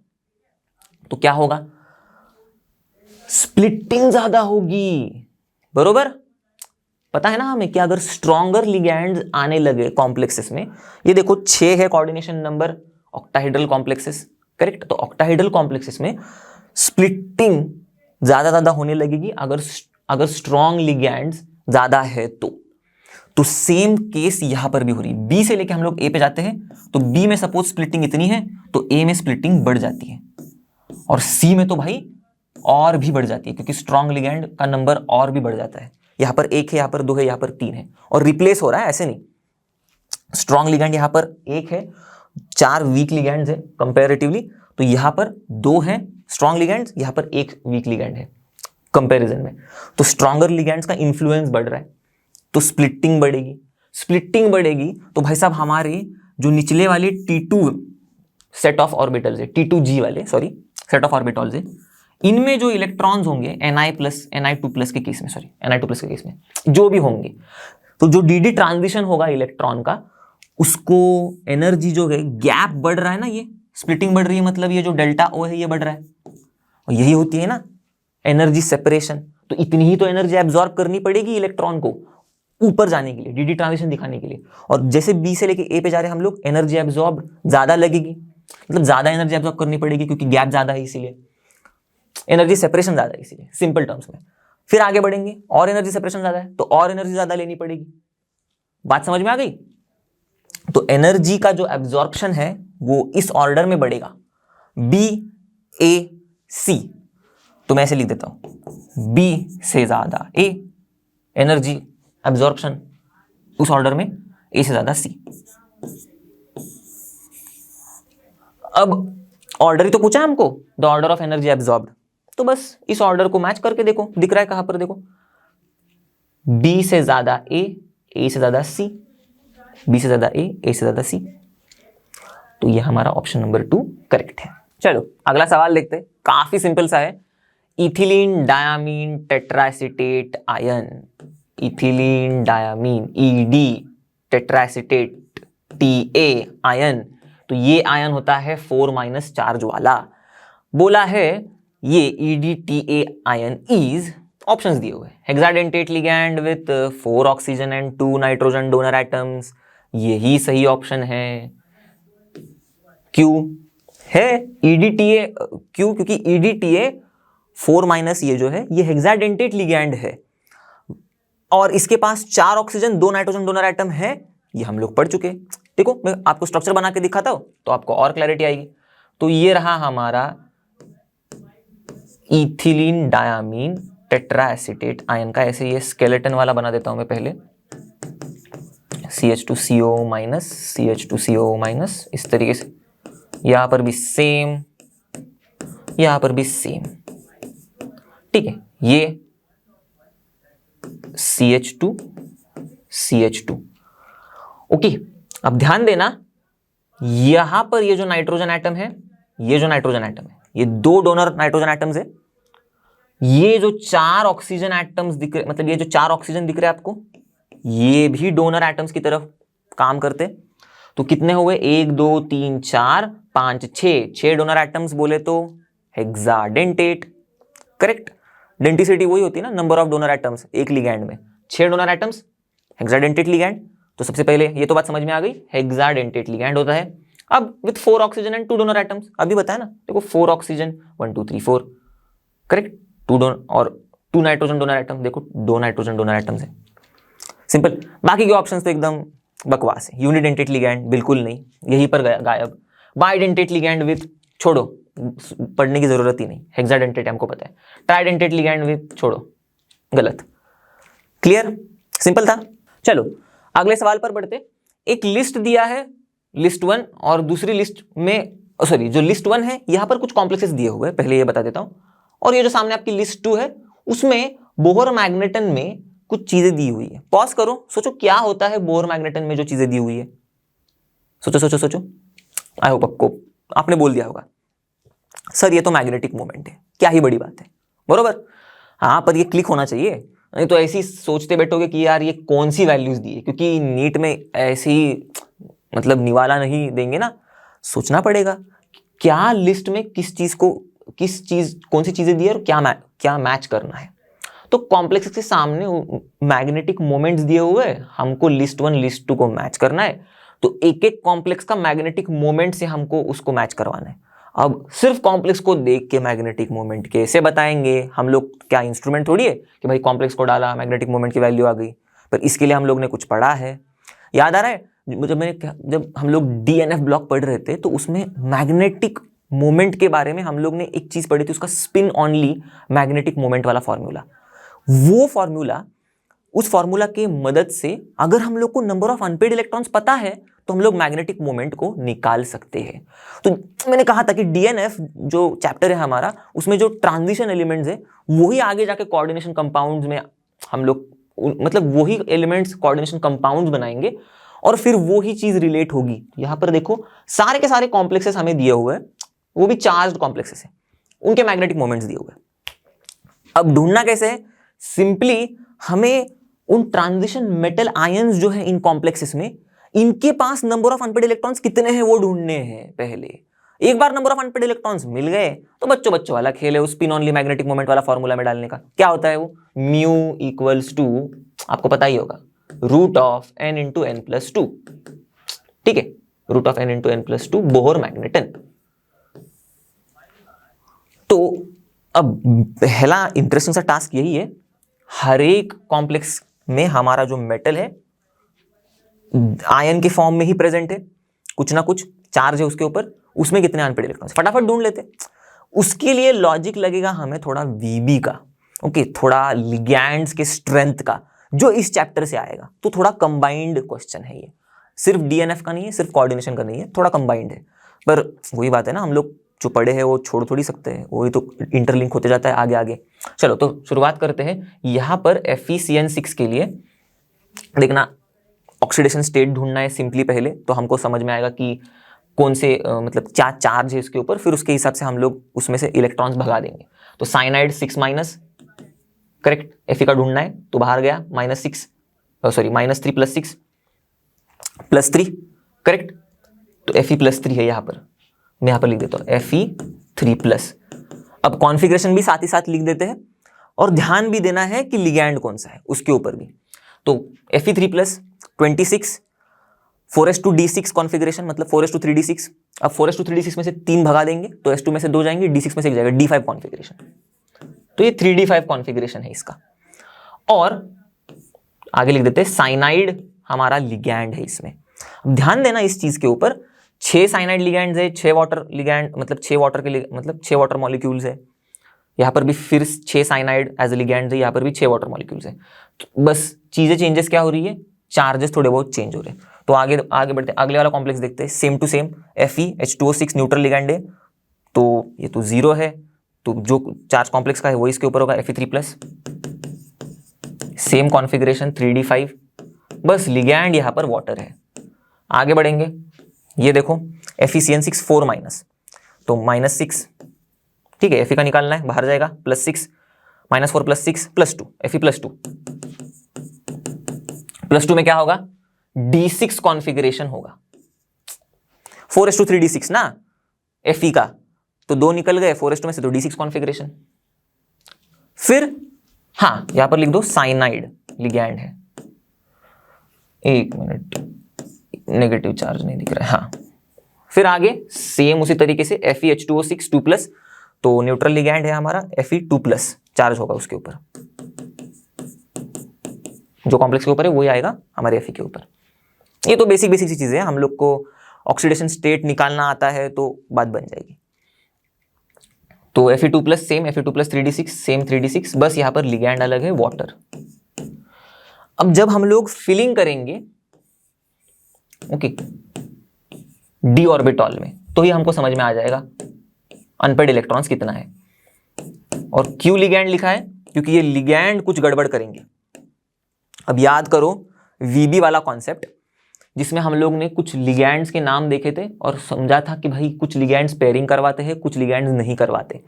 तो क्या होगा, स्प्लिटिंग ज्यादा होगी, बरोबर। पता है ना हमें कि अगर स्ट्रॉन्गर लिगैंड्स आने लगे कॉम्प्लेक्सेस में, ये देखो 6 है coordination number octahedral complexes, correct. तो ऑक्टाहेड्रल कॉम्प्लेक्सेस में स्प्लिटिंग ज्यादा होने लगेगी अगर स्ट्रॉन्ग लिगैंड्स ज्यादा है तो सेम केस यहां पर भी हो रही है। बी से लेके हम लोग ए पे जाते हैं तो बी में सपोज स्प्लिटिंग इतनी है तो ए में स्प्लिटिंग बढ़ जाती है, और सी में तो भाई और भी बढ़ जाती है क्योंकि स्ट्रॉन्ग लिगैंड का नंबर और भी बढ़ जाता है। यहां पर 1 है, यहां पर 2 है, यहां पर 3 है, और रिप्लेस हो रहा है, ऐसे नहीं। स्ट्रॉन्ग लिगैंड यहां पर 1 है, 4 वीक लिगैंड्स है कंपैरेटिवली, तो यहां पर 2 है स्ट्रॉन्ग लिगैंड्स, यहां पर 1 वीक लिगैंड है कंपैरिजन में। तो स्ट्रॉन्गर लिगैंड्स का इन्फ्लुएंस बढ़ रहा है तो स्प्लिटिंग बढ़ेगी तो भाई साहब हमारे जो निचले वाले T2 सेट ऑफ ऑर्बिटल्स है, T2G वाले सेट ऑफ ऑर्बिटल्स है, इनमें जो इलेक्ट्रॉन्स होंगे Ni2+ के केस में जो भी होंगे, तो जो डी ट्रांजिशन होगा इलेक्ट्रॉन का, उसको एनर्जी जो है, गैप बढ़ रहा है ना, ये स्प्लिटिंग बढ़ रही है, मतलब ये जो डेल्टा O है ये बढ़ रहा है, और यही होती है ना एनर्जी सेपरेशन। तो इतनी ही तो एनर्जी एब्जॉर्ब करनी पड़ेगी इलेक्ट्रॉन को ऊपर जाने के लिए, डी ट्रांजिशन दिखाने के लिए। और जैसे बी से लेके ए पे जा रहे हैं हम लोग, एनर्जी एब्जॉर्ब ज्यादा लगेगी, मतलब ज्यादा एनर्जी एब्जॉर्ब करनी पड़ेगी क्योंकि गैप ज्यादा है, इसीलिए एनर्जी सेपरेशन ज्यादा है, इसीलिए सिंपल टर्म्स में। फिर आगे बढ़ेंगे और एनर्जी सेपरेशन ज्यादा है तो और एनर्जी ज्यादा लेनी पड़ेगी। बात समझ में आ गई। तो एनर्जी का जो एब्जॉर्प्शन है वो इस ऑर्डर में बढ़ेगा, बी ए सी। तो मैं ऐसे लिख देता हूं, बी से ज्यादा ए एनर्जी एब्जॉर्प्शन, उस ऑर्डर में ए से ज्यादा सी। अब ऑर्डर ही तो पूछा है हमको, the order of energy absorbed, तो बस इस ऑर्डर को मैच करके देखो, दिख रहा है कहां पर, देखो बी से ज्यादा ए से ज्यादा सी, बी से ज्यादा ए से ज्यादा सी। तो ये हमारा ऑप्शन नंबर 2 करेक्ट है। चलो अगला सवाल देखते हैं, काफी सिंपल सा है। Ethylene diamine tetraacetate ion, ethylene diamine ED tetraacetate TA ion, तो ये आयन होता है 4- चार्ज वाला। बोला है ये EDTA आयन इज, ऑप्शंस दिए हुए, hexadentate ligand with 4 oxygen and 2 nitrogen donor atoms, यही सही ऑप्शन है। क्यों है EDTA, क्यों, क्योंकि EDTA 4- ये जो है ये हेक्साडेंटेट लिगैंड है और इसके पास 4 ऑक्सीजन 2 नाइट्रोजन डोनर एटम है, ये हम लोग पढ़ चुके। देखो मैं आपको स्ट्रक्चर बना के दिखाता हूं तो आपको और क्लैरिटी आएगी। तो ये रहा हमारा इथिलीन डायामीन टेट्राएसिटेट आयन का, ऐसे ये स्केलेटन वाला बना देता हूं मैं पहले, CH2CO- CH2CO-, इस तरीके से, यहां पर भी सेम, यहां पर भी सेम, ठीक है। ये CH2 CH2, ओके। अब ध्यान देना, यहां पर ये जो नाइट्रोजन एटम है, ये जो नाइट्रोजन एटम है, ये 2 डोनर नाइट्रोजन एटम्स है। ये जो 4 ऑक्सीजन एटम्स दिख रहे, मतलब ये जो 4 ऑक्सीजन दिख रहे हैं आपको, ये भी डोनर एटम्स की तरफ काम करते। तो कितने हुए? 1 2 3 4 5 6 डोनर एटम्स बोले तो हेक्साडेंटेट। करेक्ट। डेंटिसिटी वही होती है ना, नंबर ऑफ डोनर एटम्स एक लिगैंड में। 6 डोनर एटम्स, हेक्साडेंटेट लिगैंड। तो सबसे पहले ये तो बात समझ में आ गई, हेक्साडेंटेट लिगैंड होता है। अब with 4 oxygen and 2 donor atoms, अभी बताया ना, देखो 4 ऑक्सीजन 1 2 3 4, करेक्ट। 2 डोनर और 2 नाइट्रोजन डोनर एटम, देखो 2 नाइट्रोजन डोनर एटम्स है। सिंपल। बाकी के ऑप्शंस तो एकदम बकवास है। यूनिडेंटेट लिगैंड बिल्कुल नहीं, यहीं पर गया गायब। बाइडेंटेट लिगैंड विथ, छोड़ो, पढ़ने की जरूरत ही नहीं। हेक्साडेंटेट हमको पता है। ट्राइडेंटेट लिगैंड विथ, छोड़ो, गलत। क्लियर? सिंपल था। चलो अगले सवाल पर बढ़ते। एक लिस्ट दिया है, लिस्ट 1, और दूसरी लिस्ट में, सॉरी, जो लिस्ट 1 है यहां पर कुछ कॉम्प्लेक्सेस दिए हुए हैं, पहले ये बता देता हूं। और ये जो सामने आपकी लिस्ट 2 है, उसमें बोहर मैग्नेटन में कुछ चीजें दी हुई है। पॉज करो, सोचो क्या होता है बोहर मैग्नेटन में जो चीजें दी हुई है। सोचो सोचो सोचो। आई होप आपको, आपने बोल दिया होगा सर ये तो मैग्नेटिक मोमेंट है, क्या ही बड़ी बात है, बरोबर। हाँ, पर ये क्लिक होना चाहिए, नहीं तो ऐसे ही सोचते बैठोगे कि यार ये कौन सी वैल्यूज दी है, क्योंकि नीट में ऐसे ही मतलब निवाला नहीं देंगे ना, सोचना पड़ेगा क्या लिस्ट में किस चीज को, किस चीज, कौन सी चीजें दी है और क्या मैच करना है। तो कॉम्प्लेक्स के सामने मैग्नेटिक मोमेंट्स दिए हुए, हमको लिस्ट 1 लिस्ट 2 को मैच करना है। तो एक एक कॉम्प्लेक्स का मैग्नेटिक मोमेंट से हमको उसको मैच करवाना है। अब सिर्फ कॉम्प्लेक्स को देख के मैग्नेटिक मोमेंट कैसे बताएंगे हम लोग? क्या इंस्ट्रूमेंट थोड़ी है कि भाई कॉम्प्लेक्स को डाला मैग्नेटिक मोमेंट की वैल्यू आ गई। पर इसके लिए हम लोग ने कुछ पढ़ा है, याद आ रहा है? जब हम लोग डीएनएफ ब्लॉक पढ़ रहे थे तो उसमें मैग्नेटिक मोमेंट के बारे में हम लोग ने एक चीज पढ़ी थी, उसका स्पिन ऑनली मैग्नेटिक मोमेंट वाला फॉर्मूला। वो फॉर्मूला, उस फॉर्मूला के मदद से अगर हम लोग को नंबर ऑफ अनपेड इलेक्ट्रॉन्स पता है तो हम लोग मैग्नेटिक मोमेंट को निकाल सकते हैं। तो मैंने कहा था कि डीएनएफ जो चैप्टर है हमारा, उसमें जो ट्रांजिशन एलिमेंट्स है वही आगे जाके कोऑर्डिनेशन कंपाउंड्स में हम लोग, मतलब वही एलिमेंट्स कोऑर्डिनेशन कंपाउंड्स बनाएंगे और फिर वो ही चीज रिलेट होगी। यहां पर देखो सारे के सारे कॉम्प्लेक्सेस हमें दिए हुए हैं, वो भी चार्ज्ड कॉम्प्लेक्सेस है, उनके मैग्नेटिक मोमेंट्स दिए हुए हैं। अब ढूंढना कैसे है? सिंपली हमें उन ट्रांजिशन मेटल आयंस जो है इन कॉम्प्लेक्सेस में, इनके पास नंबर ऑफ अनपेड इलेक्ट्रॉन्स कितने हैं वो ढूंढने हैं पहले। एक बार नंबर ऑफ अनपेड इलेक्ट्रॉन्स मिल गए तो बच्चों वाला खेल है उस स्पिन ऑनली मैग्नेटिक मोमेंट वाला फॉर्मूला में डालने का। क्या होता है वो? म्यू इक्वल्स टू, आपको पता ही होगा, root of n into n plus 2। ठीक है, root of n into n plus 2 Bohr magneton. तो अब पहला इंटरेस्टिंग सा टास्क यही है, हर एक कॉम्प्लेक्स में हमारा जो मेटल है आयन के फॉर्म में ही प्रेजेंट है, कुछ ना कुछ चार्ज है उसके ऊपर, उसमें कितने अनपेड इलेक्ट्रॉन्स, फटाफट ढूंढ लेते। उसके लिए लॉजिक लगेगा हमें थोड़ा वीबी का, ओके, थोड़ा लिगैंड्स के स्ट्रेंथ का, जो इस चैप्टर से आएगा। तो थोड़ा कंबाइंड क्वेश्चन है ये, सिर्फ डीएनएफ का नहीं है, सिर्फ कोऑर्डिनेशन का नहीं है, थोड़ा कंबाइंड है। पर वही बात है ना, हम लोग जो पढ़े हैं वो छोड़ थोड़ी सकते हैं, वही तो इंटरलिंक होते जाता है आगे आगे। चलो तो शुरुआत करते हैं। यहाँ पर FeCN6 के लिए देखना, ऑक्सीडेशन स्टेट ढूंढना है सिंपली पहले, तो हमको समझ में आएगा कि कौन से मतलब क्या चार्ज है इसके ऊपर, फिर उसके हिसाब से हम लोग उसमें से इलेक्ट्रॉन्स भगा देंगे। तो साइनाइड 6 माइनस, करेक्ट, Fe का ढूंढना है तो बाहर गया -6, सॉरी -3 + 6 +3, करेक्ट। तो Fe +3 है यहाँ पर, मैं यहाँ पर लिख देता हूँ Fe3+। अब कॉन्फ़िगरेशन भी साथ ही साथ लिख देते हैं और ध्यान भी देना है कि लिगैंड कौन सा है उसके ऊपर भी। तो Fe3+, 26, 4s2d6 कॉन्फ़िगरेशन, मतलब 4s2 3d6। अब 4s2 3d6 में से 3 भगा देंगे तो s2 में से 2 जाएंगे, d6 में से 1 जाएगा, d5 कॉन्फ़िगरेशन। तो ये 3d5 कॉन्फ़िगरेशन है इसका। और आगे लिख देते हैं साइनाइड हमारा लिगैंड है इसमें। अब ध्यान देना इस चीज के ऊपर, 6 साइनाइड लिगैंड्स है, 6 वाटर लिगैंड, मतलब 6 वाटर के लिए, मतलब 6 वाटर मॉलिक्यूल्स है। यहाँ पर भी फिर 6 साइनाइड एज ए लिगैंड है, यहाँ पर भी 6 वाटर मॉलिक्यूल्स है। तो बस चीजें चेंजेस क्या हो रही है, चार्जेस थोड़े बहुत चेंज हो रहे हैं। तो आगे बढ़ते हैं, अगले वाला कॉम्प्लेक्स देखते हैं, same to same Fe H2O6 neutral ligand है, तो ये तो 0 है, तो जो चार्ज कॉम्प्लेक्स का है वो इसके ऊपर होगा Fe3+, सेम कॉन्फ़िगरेशन 3d5, बस लिगैंड यहाँ पर वाटर है। आगे बढ़ेंगे, ये देखो FeCN6 4 माइनस, तो -6, ठीक है, Fe का निकालना है, बाहर जाएगा, +6, -4 +6 +2, Fe +2, +2 में क्या होगा, D6 कॉन्फ़िगरेशन होगा, 4:3 D6 ना Fe का, तो 2 निकल गए 4:2 में से, तो D6 कॉन्फ़िगरेशन। फिर हाँ, यहां पर लिख दो साइनाइड लिगैंड है, 1 मिनट, नेगेटिव चार्ज नहीं दिख रहा है, हाँ। फिर आगे सेम उसी तरीके से FeH2O6 2+, तो न्यूट्रल लिगैंड है हमारा, Fe2+, चार्ज होगा उसके ऊपर, जो कॉम्प्लेक्स के ऊपर है वही आएगा हमारे Fe के ऊपर। ये तो बेसिक सी चीजें हैं, हम लोग को ऑक्सीडेशन स्टेट निकालना आता है तो बात बन जाएगी। तो Fe2+ same, Fe2+ 3D6 same 3D6, बस यहां पर लिगैंड अलग है, वाटर। अब जब हम लोग फिलिंग करेंगे ओके डी ऑर्बिटॉल में, तो ही हमको समझ में आ जाएगा अनपेड इलेक्ट्रॉन्स कितना है। और क्यों लिगैंड लिखा है, क्योंकि ये लिगैंड कुछ गड़बड़ करेंगे। अब याद करो VB वाला कॉन्सेप्ट, जिसमें हम लोग ने कुछ लिगैंड्स के नाम देखे थे और समझा था कि भाई कुछ लिगैंड्स पेयरिंग करवाते हैं, कुछ लिगैंड्स नहीं करवाते।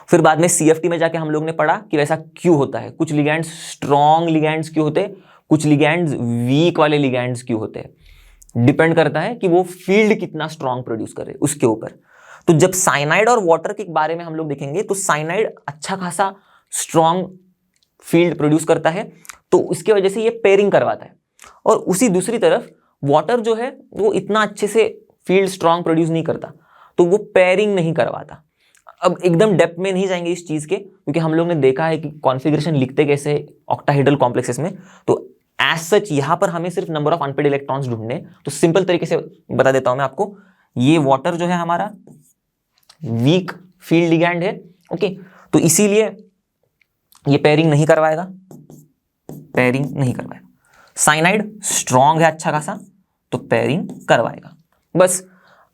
फिर बाद में CFT में जाके हम लोग ने पढ़ा कि वैसा क्यों होता है, कुछ लिगैंड्स स्ट्रॉन्ग लिगैंड्स क्यों होते हैं, कुछ लिगैंड्स वीक वाले लिगैंड्स क्यों होते हैं। डिपेंड करता है कि वो फील्ड कितना स्ट्रॉन्ग प्रोड्यूस करे उसके ऊपर। तो जब साइनाइड और वाटर के बारे में हम लोग देखेंगे, तो साइनाइड अच्छा खासा स्ट्रॉन्ग फील्ड प्रोड्यूस करता है, तो उसकी वजह से ये पेयरिंग करवाता है। और उसी दूसरी तरफ वाटर जो है वो इतना अच्छे से फील्ड स्ट्रॉन्ग प्रोड्यूस नहीं करता, तो वो पेयरिंग नहीं करवाता। अब एकदम डेप्थ में नहीं जाएंगे इस चीज के, क्योंकि हम लोग ने देखा है कि कॉन्फ़िगरेशन लिखते कैसे ऑक्टाहेड्रल कॉम्प्लेक्सेस में। तो एज सच यहां पर हमें सिर्फ नंबर ऑफ अनपेड इलेक्ट्रॉन्स ढूंढने, तो सिंपल तरीके से बता देता हूं मैं आपको। ये वाटर जो है हमारा वीक फील्ड लिगैंड है, ओके, तो इसीलिए ये पेयरिंग नहीं करवाएगा, पेयरिंग नहीं करवाएगा। साइनाइड स्ट्रॉन्ग है अच्छा खासा, तो पेयरिंग करवाएगा बस।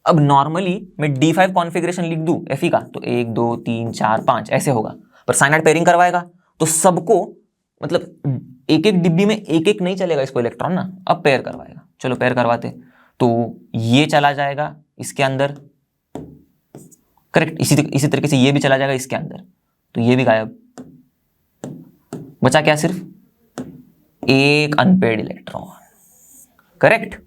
अब नॉर्मली मैं D5 कॉन्फ़िगरेशन लिख दूं Fe का, तो 1 2 3 4 5 ऐसे होगा, पर साइनाइड पेयरिंग करवाएगा तो सबको, मतलब एक एक डिब्बी में एक एक नहीं चलेगा इसको इलेक्ट्रॉन ना, अब पेयर करवाएगा। चलो पेयर करवाते, तो ये चला जाएगा इसके अंदर, करेक्ट, इसी तरीके से ये भी चला जाएगा इसके अंदर, तो ये भी गायब, बचा क्या, सिर्फ एक अनपेड इलेक्ट्रॉन, करेक्ट।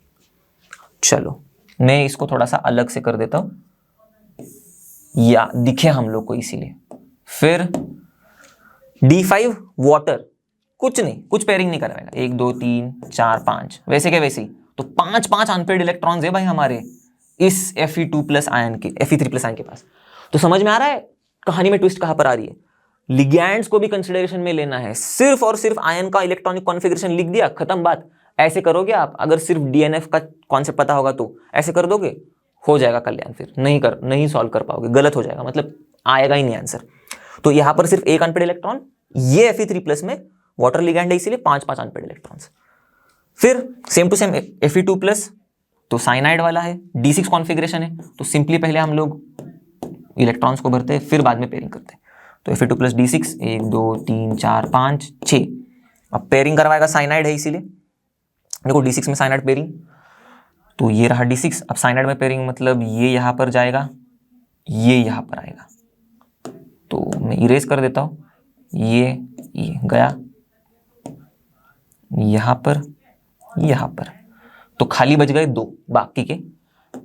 चलो मैं इसको थोड़ा सा अलग से कर देता हूं या दिखे हम लोग को, इसीलिए। फिर D5 वाटर कुछ नहीं, कुछ पेयरिंग नहीं करवाएगा, 1 2 3 4 5 वैसे के वैसे ही, तो 5 अनपेड इलेक्ट्रॉन्स है भाई हमारे इस Fe2+ आयन के, Fe3+ आयन के पास। तो समझ में आ रहा है कहानी में ट्विस्ट कहां पर आ रही है। लिगैंड्स को भी कंसिडरेशन में लेना है, सिर्फ और सिर्फ आयन का इलेक्ट्रॉनिक कॉन्फ़िगरेशन लिख दिया, खत्म बात। ऐसे करोगे आप, अगर सिर्फ DNF का कॉन्सेप्ट पता होगा तो ऐसे कर दोगे, हो जाएगा कल्याण। फिर नहीं सॉल्व कर पाओगे, गलत हो जाएगा, मतलब आएगा ही नहीं आंसर। तो यहां पर सिर्फ एक अनपेड इलेक्ट्रॉन, ये Fe3+ में वाटर लिगैंड है, इसीलिए 5 अनपेड इलेक्ट्रॉन्स। फिर सेम टू सेम Fe2+, तो साइनाइड वाला है, D6 कॉन्फ़िगरेशन है, तो सिंपली पहले हम लोग इलेक्ट्रॉन्स को भरते हैं, फिर बाद में पेयरिंग करते हैं। तो Fe2+ D6 1 2 3 4 5 6, अब पेयरिंग करवाएगा, साइनाइड है इसीलिए। देखो D6 में साइनाइड पेयरिंग, तो ये रहा D6। अब साइनाइड में पेयरिंग मतलब ये यहां पर जाएगा, ये यहां पर आएगा, तो मैं इरेज कर देता हूं, ये गया यहां पर, तो खाली बच गए 2 बाकी के।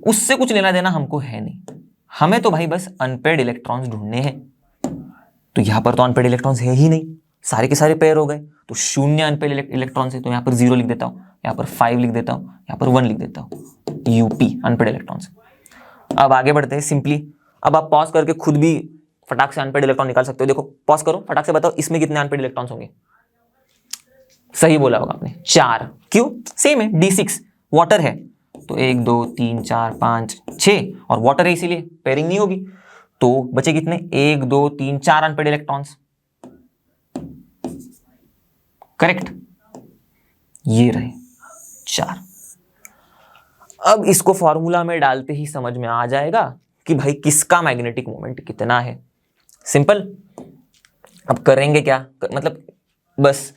उससे कुछ लेना देना हमको है नहीं, हमें तो भाई बस अनपेड इलेक्ट्रॉन्स ढूंढने हैं। तो यहां पर तो अनपेड इलेक्ट्रॉन्स है ही नहीं, सारे के सारे पेयर हो गए, तो 0 अनपेड इलेक्ट्रॉन्स है, तो यहां पर 0 लिख देता हूं, यहां पर 5 लिख देता हूं, यहां पर 1 लिख देता हूं, UP अनपेड इलेक्ट्रॉन्स। अब आगे बढ़ते हैं सिंपली। अब आप पॉज करके खुद भी फटाक से अनपेड इलेक्ट्रॉन निकाल सकते हो। देखो पॉज करो, फटाक से बताओ इसमें कितने अनपेड इलेक्ट्रॉन्स होंगे। सही बोला होगा आपने, 4। क्यों, सेम है, D6 वाटर है, तो 1 2 3 4 5 6, और वाटर है इसीलिए पेयरिंग नहीं होगी, तो बचे कितने, 1 2 3 4 अनपेड इलेक्ट्रॉन्स, करेक्ट, ये रहे 4। अब इसको फॉर्मूला में डालते ही समझ में आ जाएगा कि भाई किसका मैग्नेटिक मोमेंट कितना है। सिंपल। अब करेंगे क्या, मतलब बस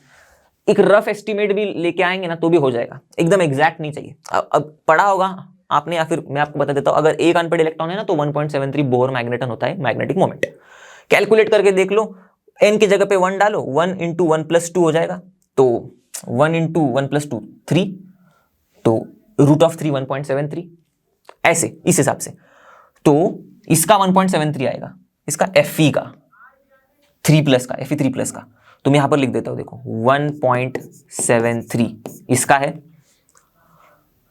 एक रफ एस्टिमेट भी लेके आएंगे ना तो भी हो जाएगा, एकदम एग्जैक्ट नहीं चाहिए। अब पढ़ा होगा आपने, या फिर मैं आपको बता देता हूं, अगर एक अनपेड इलेक्ट्रॉन है ना तो 1.73 बोर मैग्नेटन होता है मैग्नेटिक मोमेंट। कैलकुलेट करके देख लो, n की जगह पे 1 डालो, 1 इंटू 1 प्लस 2 हो जाएगा, तो 1 इंटू 1 प्लस 2 3, तो रूट ऑफ 3 1.73, ऐसे इस हिसाब से। तो इसका 1.73 आएगा, इसका Fe का 3 प्लस का, Fe 3 प्लस का, तो मैं यहां पर लिख देता हूं, देखो 1.73 इसका है।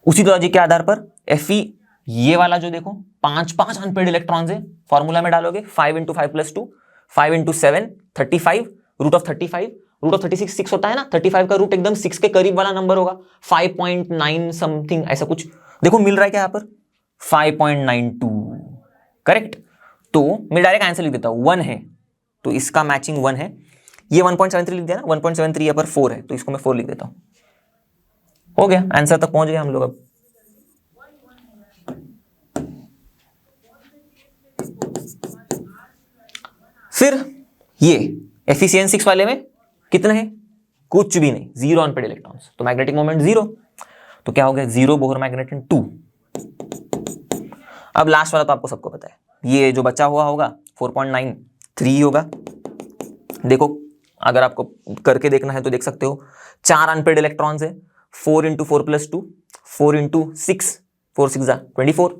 उसी लॉजिक के आधार पर Fe ये वाला जो देखो 5 अनपेड इलेक्ट्रॉन्स है, फॉर्मूला में डालोगे 5 into 5 plus 2, 5 into 7 35, root of 35, root of 36 6 होता है ना, 35 का रूट एकदम 6 के करीब वाला नंबर होगा, 5.9 समथिंग ऐसा कुछ, देखो मिल रहा है क्या यहां पर 5.92, करेक्ट। तो मैं डायरेक्ट आंसर लिख देता हूं, 1 है तो इसका मैचिंग 1 है, ये 1.73 लिख दिया ना, 1.73 यहाँ पर 4 है तो इसको मैं 4 लिख देता हूं, हो गया, आंसर तक पहुंच गए हम लोग। अब फिर ये एफिशिएंसी वाले में कितने हैं, कुछ भी नहीं, 0 अनपेड इलेक्ट्रॉन्स, तो मैग्नेटिक मोमेंट 0, तो क्या हो गया 0 बोहर मैग्नेटन 2। अब लास्ट वाला तो आपको सबको पता है, ये जो बचा हुआ होगा 4.93 होगा। देखो अगर आपको करके देखना है तो देख सकते हो, 4 अनपेड इलेक्ट्रॉन्स है, 4 इंटू 4 प्लस 2, 4 इंटू 6, 4 6 24,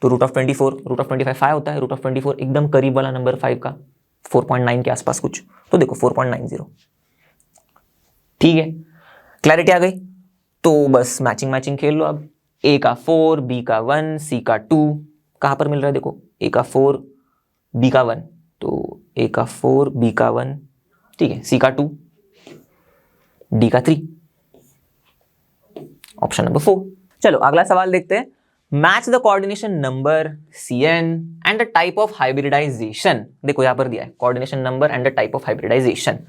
तो रूट ऑफ 24, रूट ऑफ 25 5 होता है, रूट ऑफ 24 एकदम करीब वाला नंबर 5 का, 4.9 के आसपास कुछ, तो देखो 4.90, ठीक है, क्लैरिटी आ गई। तो बस मैचिंग खेल लो अब, ए का 4, बी का 1, सी का 2, कहां पर मिल रहा है देखो, ए का 4 बी का 1, तो ए का 4 बी का 1, ठीक है, सी का 2 डी का 3, ऑप्शन नंबर 4। चलो अगला सवाल देखते हैं, match the coordination number Cn and the type of hybridisation. देखो यहां पर दिया है coordination number and the type of hybridisation,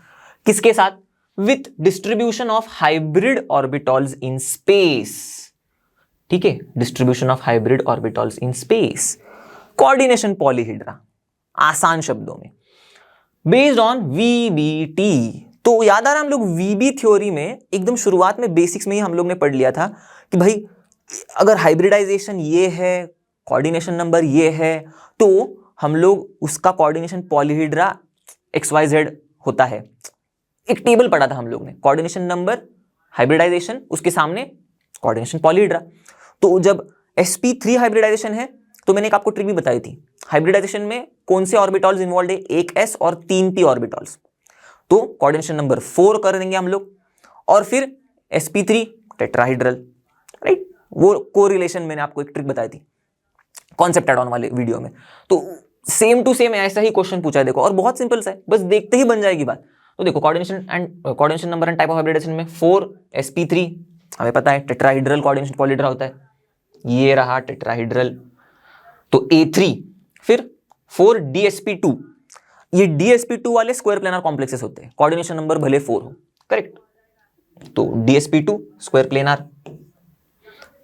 किसके साथ, with distribution of hybrid orbitals in space, ठीक है, distribution of hybrid orbitals in space, coordination polyhedra, आसान शब्दों में, बेस्ड ऑन VBT। तो याद आ रहा हम लोग VB थ्योरी में एकदम शुरुआत में बेसिक्स में ही हम लोग ने पढ़ लिया था कि भाई अगर हाइब्रिडाइजेशन ये है, कोऑर्डिनेशन नंबर ये है, तो हम लोग उसका कोऑर्डिनेशन पॉलीहेड्रा XYZ होता है। एक टेबल पढ़ा था हम लोग ने, कोऑर्डिनेशन नंबर, हाइब्रिडाइजेशन, उसके सामने कोऑर्डिनेशन पॉलीहेड्रा। तो जब sp3 हाइब्रिडाइजेशन है तो मैंने एक आपको ट्रिक भी बताई थी, हाइब्रिडाइजेशन में कौन से ऑर्बिटॉल्स इन्वॉल्व है, एक s और 3 p ऑर्बिटॉल्स, तो कोऑर्डिनेशन नंबर 4 कर देंगे हम लोग, और फिर sp3 टेट्राहेड्रल, राइट। वो कोरिलेशन मैंने आपको एक ट्रिक बताई थी कॉन्सेप्ट एड ऑन वाले वीडियो में। तो सेम टू सेम ऐसा ही क्वेश्चन पूछा है देखो, और बहुत सिंपल सा है, बस देखते ही बन जाएगी बात। तो देखो coordination number and type of hybridisation में 4 sp3 हमें पता है, टेट्राहेड्रल कोऑर्डिनेशन पॉलीहेड्रा होता है, ये रहा टेट्राहेड्रल, तो A3, फिर 4 DsP2, ये DsP2 वाले स्क्वायर प्लेनर कॉम्प्लेक्सेस होते हैं, कोऑर्डिनेशन नंबर भले 4 हो, करेक्ट, तो DsP2 स्क्वायर प्लेनर,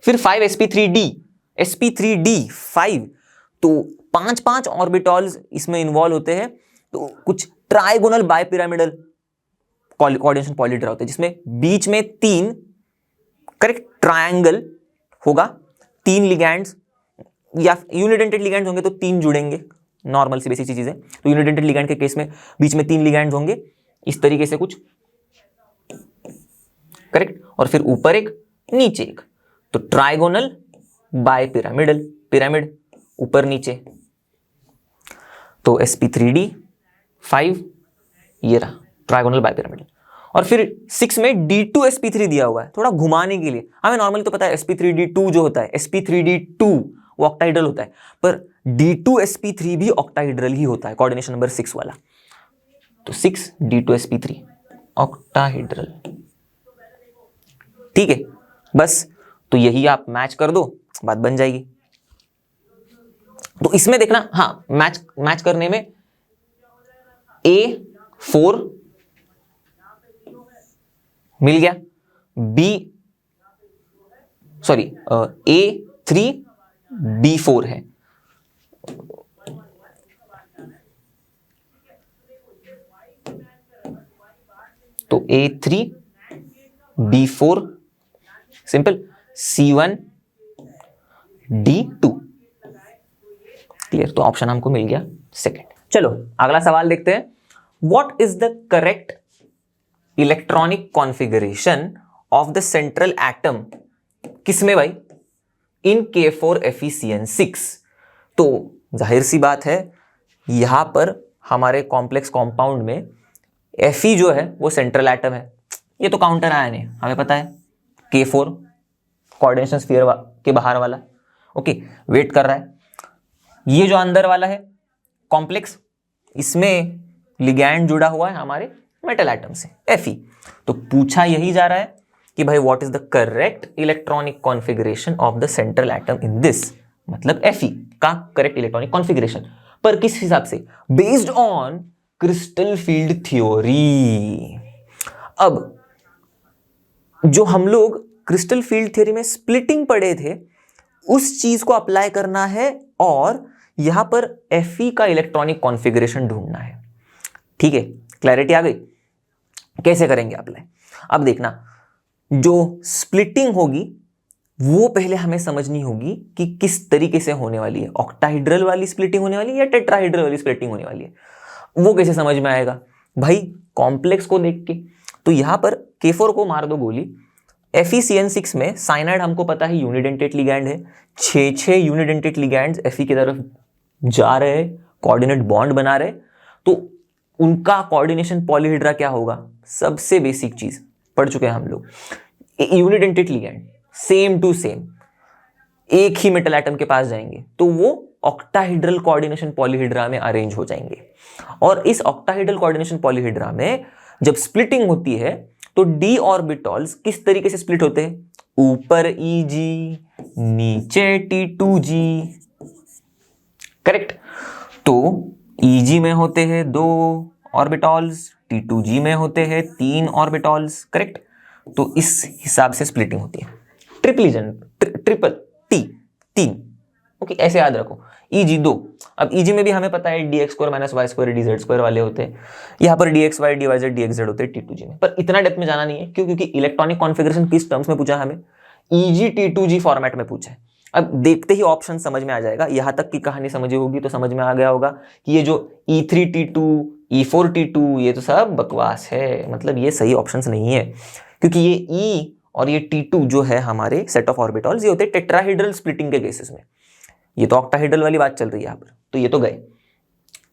फिर 5 sp3d 5, तो 5 ऑर्बिटॉल्स इसमें इन्वॉल्व होते हैं, तो कुछ ट्राइगोनल बाइपिरामिडल कोऑर्डिनेशन पॉलीहेड्रा होते हैं जिसमें बीच में 3, करेक्ट, ट्रायंगल होगा, 3 लिगैंड्स या यूनिडेंटेड लिगैंड्स होंगे तो 3 जुड़ेंगे, नॉर्मल सी बेसिक चीज है। तो यूनिडेंटेड लिगैंड के केस में बीच में 3 लिगैंड्स होंगे इस तरीके से कुछ, करेक्ट, और फिर ऊपर एक नीचे एक, तो ट्राइगोनल बाइपिरामिडल, पिरामिड ऊपर नीचे, तो sp3d 5 ये रहा ट्राइगोनल बाइपिरामिडल, और फिर 6 में d2sp3 दिया हुआ है थोड़ा घुमाने के लिए, हमें नॉर्मली तो पता है sp3d2 जो होता है, sp3d2 वो ऑक्टाहेड्रल होता है, पर d2sp3 भी ऑक्टाहेड्रल ही होता है, कोऑर्डिनेशन नंबर 6 वाला, तो 6 d2sp3 ऑक्टाहेड्रल, ठीक है, बस तो यही आप मैच कर दो, बात बन जाएगी। तो इसमें देखना, हाँ मैच करने में A4 मिल गया, A3 B4 है, तो A3 D4 simple, C1 D2। Clear, तो ऑप्शन हमको मिल गया सेकंड। चलो अगला सवाल देखते हैं। What is the correct electronic configuration of the central atom, किसमें भाई, इन K4FeCN6। तो जाहिर सी बात है यहां पर हमारे कॉम्प्लेक्स कॉम्पाउंड में Fe जो है वो सेंट्रल एटम है, ये तो काउंटर आयन है हमें पता है, K4 कोऑर्डिनेशन स्फीयर के बाहर वाला, ओके वेट कर रहा है। ये जो अंदर वाला है कॉम्प्लेक्स, इसमें लिगैंड जुड़ा हुआ है हमारे मेटल एटम से Fe। तो पूछा यही जा रहा है कि भाई what is the correct electronic configuration of the central atom in this, मतलब Fe का करेक्ट इलेक्ट्रॉनिक कॉन्फ़िगरेशन, पर किस हिसाब से, based on crystal field theory. अब जो हम लोग क्रिस्टल फील्ड थ्योरी में स्प्लिटिंग पढ़े थे उस चीज को अप्लाई करना है और यहां पर Fe का इलेक्ट्रॉनिक कॉन्फ़िगरेशन ढूंढना है। ठीक है, क्लैरिटी आ गई, कैसे करेंगे अप्लाई। अब देखना, जो स्प्लिटिंग होगी वो पहले हमें समझनी होगी कि किस तरीके से होने वाली है, ऑक्टाहेड्रल वाली स्प्लिटिंग होने वाली है या टेट्राहेड्रल वाली स्प्लिटिंग होने वाली है, वो कैसे समझ में आएगा भाई, कॉम्प्लेक्स को देख के। तो यहां पर K4 को मार दो गोली, FeCN6 में साइनाइड हमको पता है यूनिडेंटेट लिगैंड है, 6 यूनिडेंटेट लिगैंड्स Fe की तरफ जा रहे हैं, कोऑर्डिनेट बॉन्ड बना रहे, तो उनका कोऑर्डिनेशन पॉलीहेड्रा क्या होगा, सबसे बेसिक चीज पढ़ चुके हैं हम लोग, unidentate ligand same to same एक ही मेटल एटम के पास जाएंगे तो वो ऑक्टाहेड्रल कोऑर्डिनेशन पॉलीहेड्रा में अरेंज हो जाएंगे। और इस ऑक्टाहेड्रल कोऑर्डिनेशन पॉलीहेड्रा में जब स्प्लिटिंग होती है तो d ऑर्बिटल्स किस तरीके से स्प्लिट होते हैं, ऊपर Eg नीचे T2G, करेक्ट। तो Eg में होते हैं 2 ऑर्बिटल्स, T2G में होते हैं 3 ऑर्बिटल्स, करेक्ट। तो इस हिसाब से स्प्लिटिंग होती है। ट्रिपल T 3, ओके ऐसे याद रखो, Eg 2। अब Eg में भी हमें पता है dx² - y² dz² वाले होते हैं, यहाँ पर dxy dyz dxz होते हैं T2G में, पर इतना डेप्थ में जाना नहीं है। क्यों, क्योंकि इलेक्ट्रॉनिक कॉन्फ़िगरेशन किस टर्म्स में पूछा है हमें, Eg T2G फॉर्मेट में पूछा है। अब देखते ही ऑप्शन समझ में आ जाएगा, यहां तक की कहानी समझी होगी तो समझ में आ गया होगा कि ये जो E3T2 E4T2 ये तो सब बकवास है, मतलब ये सही ऑप्शंस नहीं है, क्योंकि ये E और ये T2 जो है हमारे सेट ऑफ ऑर्बिटल्स, ये होते हैं टेट्राहेड्रल स्प्लिटिंग के केसेस में। ये तो ऑक्टाहेड्रल वाली बात चल रही है यहाँ पर, तो ये तो गए।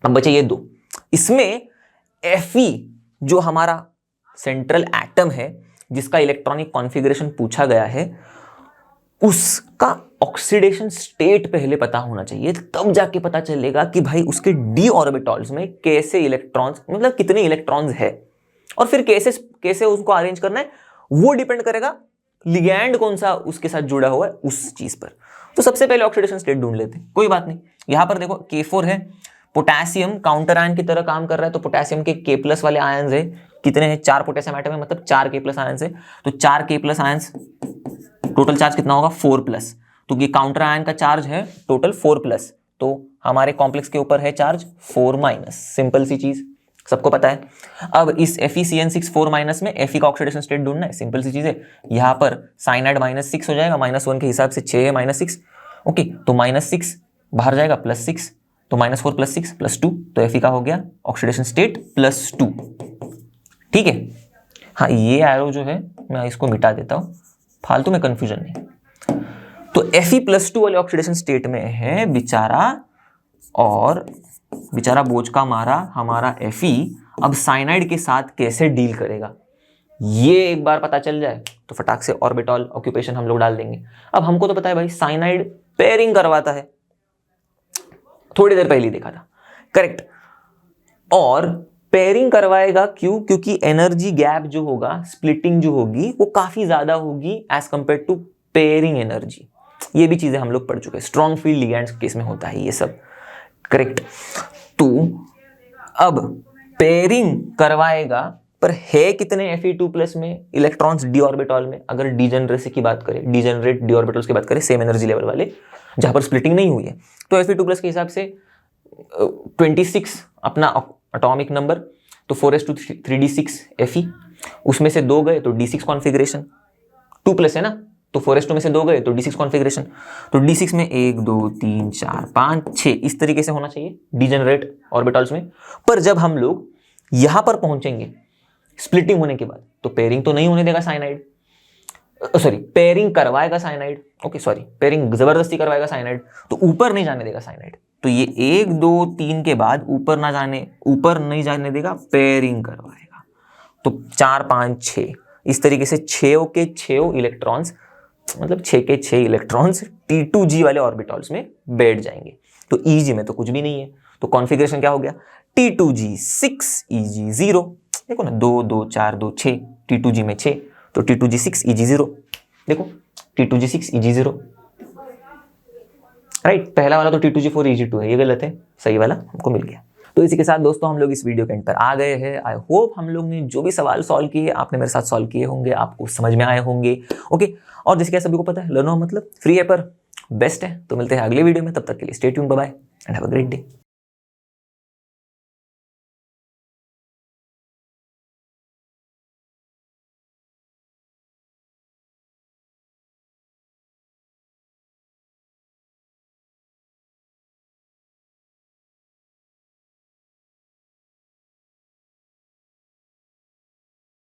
अब बचे ये 2, इसमें Fe जो हमारा सेंट्रल एटम है जिसका इलेक्ट्रॉनिक कॉन्फ़िगरेशन पूछा गया है, उसका ऑक्सीडेशन स्टेट पहले पता होना चाहिए, तब जाके पता चलेगा कि भाई उसके d ऑर्बिटल्स में कैसे इलेक्ट्रॉन्स, मतलब कितने इलेक्ट्रॉन्स है, और फिर कैसे उसको अरेंज करना है वो डिपेंड करेगा लिगैंड कौन सा उसके साथ जुड़ा हुआ है उस चीज पर। तो सबसे पहले ऑक्सीडेशन स्टेट ढूंढ लेते हैं, कोई बात नहीं। यहां पर देखो K4 है, पोटेशियम काउंटर आयन की तरह काम कर रहा है, तो पोटेशियम के K+ वाले आयन्स है, कितने हैं, 4 पोटेशियम एटम है, मतलब 4 K+ आयन्स है, तो 4 K+ आयन्स, टोटल चार्ज कितना होगा 4+, तो ये काउंटर आयन का चार्ज है टोटल 4+, तो हमारे कॉम्प्लेक्स के ऊपर है चार्ज 4-, सिंपल सी चीज, सबको पता है। अब इस FeCN6 4- में Fe का ऑक्सीडेशन स्टेट ढूंढना है, सिंपल सी चीज है। यहां पर साइनाइड -6 हो जाएगा, -1 के हिसाब से 6 है -6, ओके, तो -6 बाहर जाएगा +6, तो -4 + 6 + 2, तो Fe का हो गया ऑक्सीडेशन स्टेट +2। ठीक है, हाँ ये एरो जो है मैं इसको मिटा देता हूं, फालतू में कंफ्यूजन नहीं। तो Fe +2 वाले ऑक्सीडेशन स्टेट में है बेचारा, और बेचारा बोझ का मारा हमारा Fe अब साइनाइड के साथ कैसे डील करेगा, ये एक बार पता चल जाए तो फटाक से ऑर्बिटल ऑक्यूपेशन हम लोग डाल देंगे। अब हमको तो पता है भाई साइनाइड पेयरिंग करवाता है, थोड़ी देर पहले देखा था, करेक्ट। और पेयरिंग करवाएगा क्यों, क्योंकि एनर्जी गैप जो होगा, स्प्लिटिंग जो होगी वो काफी ज्यादा होगी as compare to pairing energy. ये भी चीजें हम लोग पढ़ चुके हैं, स्ट्रॉन्ग फील्ड लिगैंड्स केस में होता है ये सब, करेक्ट। तो अब पेयरिंग करवाएगा, पर है कितने Fe2+ में इलेक्ट्रॉन्स d ऑर्बिटल में, अगर डीजेनरेसी की बात करें, डीजेनरेट d ऑर्बिटल्स की बात करें सेम एनर्जी लेवल वाले जहां पर स्प्लिटिंग नहीं हुई है, तो Fe2+ के हिसाब से 26 अपना एटॉमिक नंबर, तो 4s2 3d6 Fe, उसमें से 2 गए तो D6 कॉन्फ़िगरेशन, 2 प्लस है ना, तो 4s2 में से 2 गए तो D6 कॉन्फ़िगरेशन, तो D6 में 1 2 3 4 5 6 इस तरीके से होना चाहिए डिजेनरेट ऑर्बिटल्स में। पर जब हम लोग यहां पर पहुंचेंगे स्प्लिटिंग होने के बाद, तो पेयरिंग तो नहीं होने देगा साइनाइड, सॉरी पेयरिंग करवाएगा साइनाइड, ओके सॉरी पेयरिंग जबरदस्ती करवाएगा साइनाइड, तो ऊपर नहीं जाने देगा साइनाइड। तो ये 1 2 3 के बाद ऊपर नहीं जाने देगा, पेयरिंग करवाएगा। तो 4 5 6 इस तरीके से 6 के 6 इलेक्ट्रॉन्स, मतलब 6 के 6 इलेक्ट्रॉन्स T2G वाले ऑर्बिटल्स में बैठ जाएंगे। तो EG में तो कुछ भी नहीं है, तो कॉन्फ़िगरेशन क्या हो गया, T2G 6 EG 0। देखो ना 2 2 4 2 6, T2G में 6, तो T2G 6 EG 0। देखो T2G 6 EG 0, राइट। पहला वाला तो T2G 4 EG 2 है, ये गलत है, सही वाला हमको मिल गया। तो इसी के साथ दोस्तों हम लोग इस वीडियो के एंड पर आ गए हैं। आई होप हम लोग ने जो भी सवाल सॉल्व किए आपने मेरे साथ सॉल्व किए होंगे, आपको समझ में आए होंगे, ओके। और जैसे कि सभी को पता है लर्नो मतलब फ्री है पर बेस्ट है। तो मिलते हैं अगले वीडियो में, तब तक के लिए stay tuned, bye bye and have a great day.